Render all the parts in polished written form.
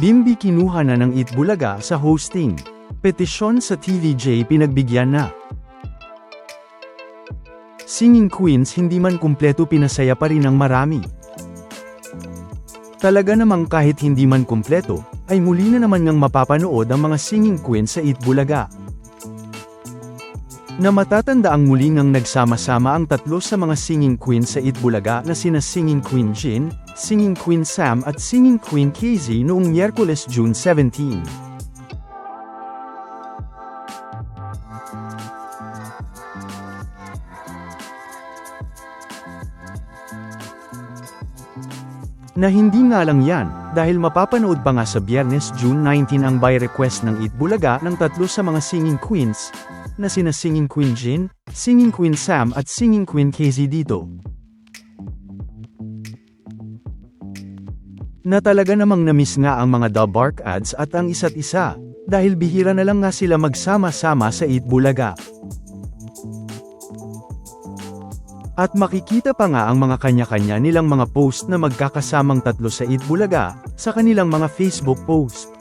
Bimby kinuha na ng Itbulaga sa hosting. Petisyon sa TVJ pinagbigyan na. Singing Queens hindi man kumpleto pinasaya pa rin ang marami. Talaga namang kahit hindi man kumpleto, ay muli na naman ngang mapapanood ang mga Singing Queens sa Itbulaga. Na matatanda ang muli ngang nagsama-sama ang tatlo sa mga Singing Queens sa Itbulaga na sina Singing Queen Jin, Singing Queen Sam at Singing Queen KZ noong Miyerkules June 17. Na hindi nga lang yan, dahil mapapanood pa nga sa Biyernes June 19 ang by request ng Itbulaga ng tatlo sa mga Singing Queens, na sina Singing Queen Jin, Singing Queen Sam at Singing Queen KZ dito. Na talaga namang namiss nga ang mga The Bark ads at ang isa't isa, dahil bihira na lang nga sila magsama-sama sa Itbulaga. At makikita pa nga ang mga kanya-kanya nilang mga post na magkakasamang tatlo sa Itbulaga, sa kanilang mga Facebook post.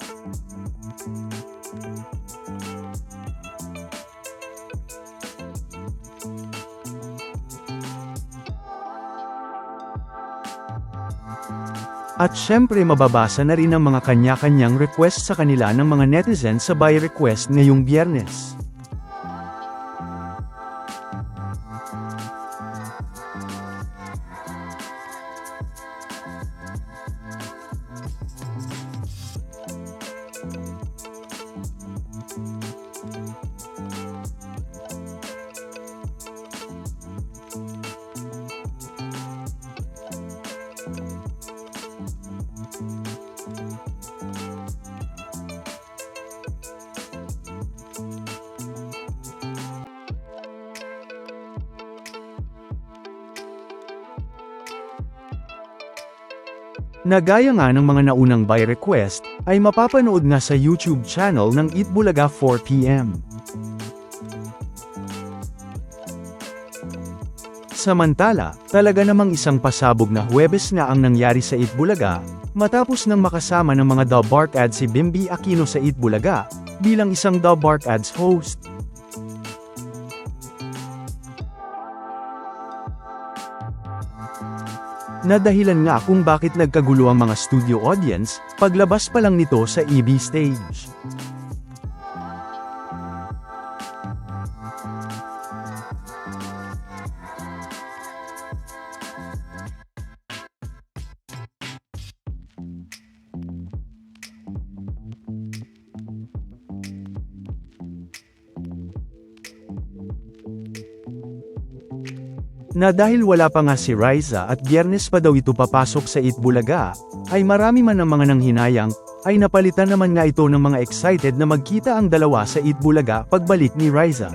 At syempre mababasa na rin ang mga kanya-kanyang request sa kanila ng mga netizens sa by request ngayong Biyernes. Na gaya nga ng mga naunang by request, ay mapapanood nga sa YouTube channel ng Itbulaga 4 PM. Samantala, talaga namang isang pasabog na Huwebes na ang nangyari sa Itbulaga, matapos nang makasama ng mga The Bark ads si Bimby Aquino sa Itbulaga, bilang isang The Bark ads host. Na dahilan nga kung bakit nagkagulo ang mga studio audience, paglabas pa lang nito sa EB stage. Na dahil wala pa nga si Riza at Biyernes pa daw ito papasok sa Itbulaga, ay marami man ang mga nanghinayang, ay napalitan naman nga ito ng mga excited na magkita ang dalawa sa Itbulaga pagbalik ni Riza.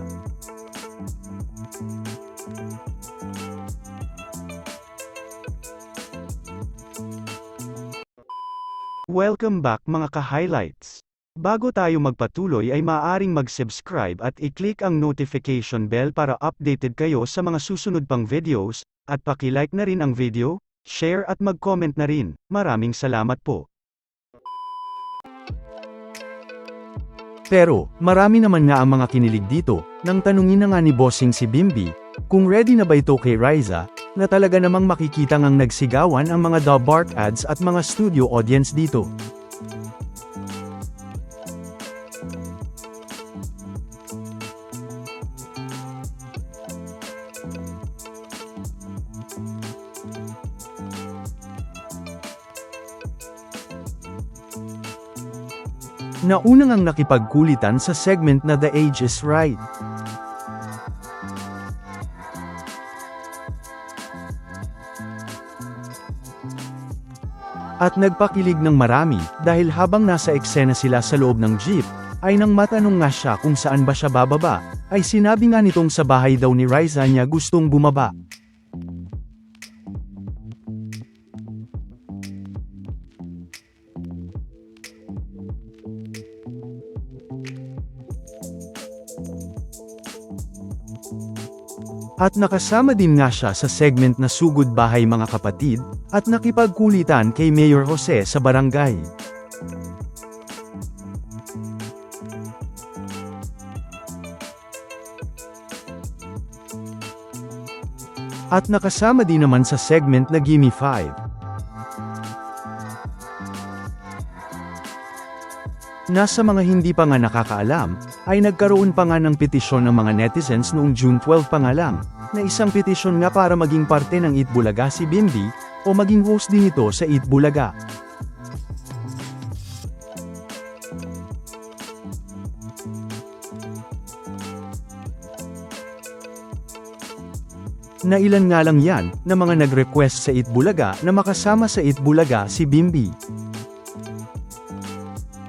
Welcome back mga ka-highlights! Bago tayo magpatuloy ay maaaring mag-subscribe at i-click ang notification bell para updated kayo sa mga susunod pang videos, at paki-like na rin ang video, share at mag-comment na rin. Maraming salamat po. Pero, marami naman nga ang mga kinilig dito, nang tanungin na nga ni Bossing si Bimby, kung ready na ba ito kay Riza, na talaga namang makikita ngang nagsigawan ang mga The Bark ads at mga studio audience dito. Nauna ngang nakipagkulitan sa segment na The Age is Right. At nagpakilig ng marami, dahil habang nasa eksena sila sa loob ng jeep, ay nang matanong nga siya kung saan ba siya bababa, ay sinabi nga nitong sa bahay daw ni Riza niya gustong bumaba. At nakasama din nga siya sa segment na Sugod Bahay Mga Kapatid, at nakipagkulitan kay Mayor Jose sa barangay. At nakasama din naman sa segment na Gimme 5. Nasa mga hindi pa nga nakakaalam, ay nagkaroon pa nga ng petisyon ng mga netizens noong June 12 pa nga lang, na isang petisyon nga para maging parte ng Eat Bulaga si Bimby, o maging host din ito sa Eat Bulaga. Na ilan nga lang yan, na mga nag-request sa Eat Bulaga na makasama sa Eat Bulaga si Bimby.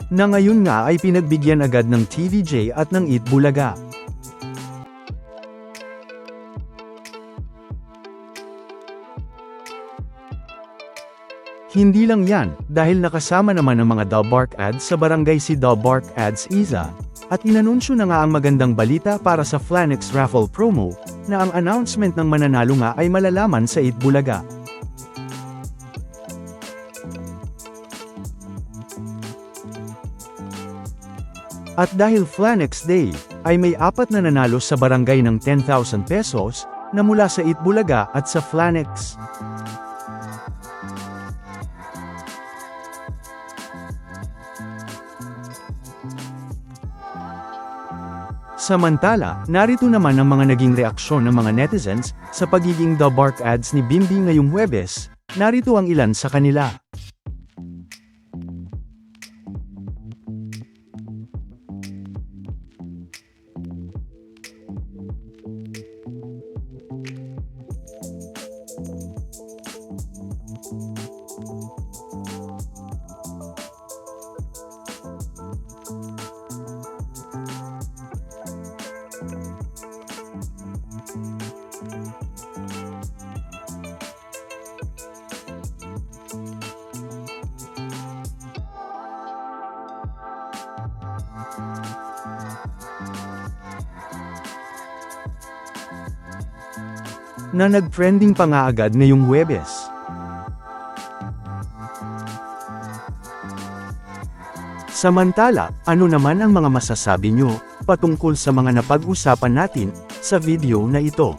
Na ngayon nga ay pinagbigyan agad ng TVJ at ng Eat Bulaga. Hindi lang yan, dahil nakasama naman ang mga Dalbark ads sa barangay si Dalbark Ads Iza, at inanunsyo na nga ang magandang balita para sa Flanex raffle promo, na ang announcement ng mananalo nga ay malalaman sa Eat Bulaga. At dahil Flanex Day, ay may 4 na nanalo sa barangay ng 10,000 pesos, na mula sa Eat Bulaga at sa Flanex. Samantala, narito naman ang mga naging reaksyon ng mga netizens, sa pagiging Dalbark ads ni Bimby ngayong Huwebes, narito ang ilan sa kanila. Na nag-trending pa nga agad ngayong Huwebes. Samantala, ano naman ang mga masasabi nyo patungkol sa mga napag-usapan natin sa video na ito?